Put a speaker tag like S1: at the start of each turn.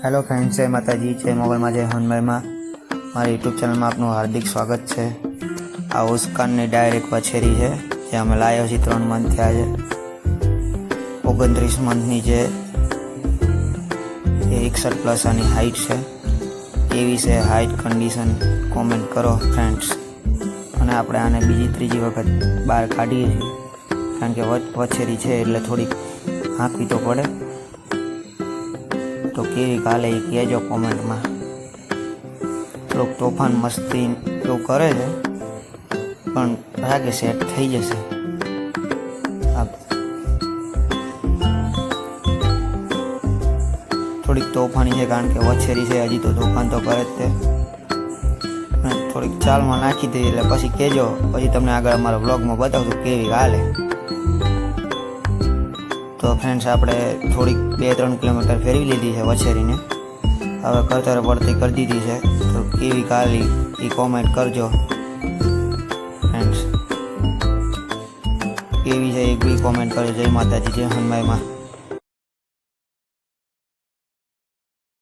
S1: Hello friends, जय माताजी, जय मोगल में, जय हनुमान में। मारी यूट्यूब चैनल में आपनु हार्दिक स्वागत है। आ उस्कान ने डायरेक्ट वछेरी है जे अमे लाया छे 3 मंथ थया छे। 29 मंथनी जे 61 प्लस आनी हाइट है। केवी से हाइट कंडीशन कॉमेंट करो फ्रेंड्स। अने आपणे आने बीजी त्रीजी वखत बहार काढीए छीए कारण के वछेरी है एटले थोड़ी हांकवी तो पड़े। तो केवी काले कहेजो कॉमेंट में। थोड़ुंक तोफान मस्ती एवुं करे छे पण लागे सेट थई जशे। थोड़ी तोफानी है कारण के वछेरी है, हजी तो तोफान तो करे ज ते। थोड़ी चाल में नाखी दी एटले पछी कहेजो, पछी तमने आगळ अमारा व्लॉग में बतावुं केवी हाले। तो फ्रेंड्स आपणे थोड़ी 2-3 किलोमीटर फेरवी लीधी है वछेरी ने। हवे करतर वरती कर दीधी है। तो केवी काली ई कॉमेंट करजो फ्रेंड्स। केवी है एक भी कॉमेंट करजो। जय माताजी, जय हनुमान।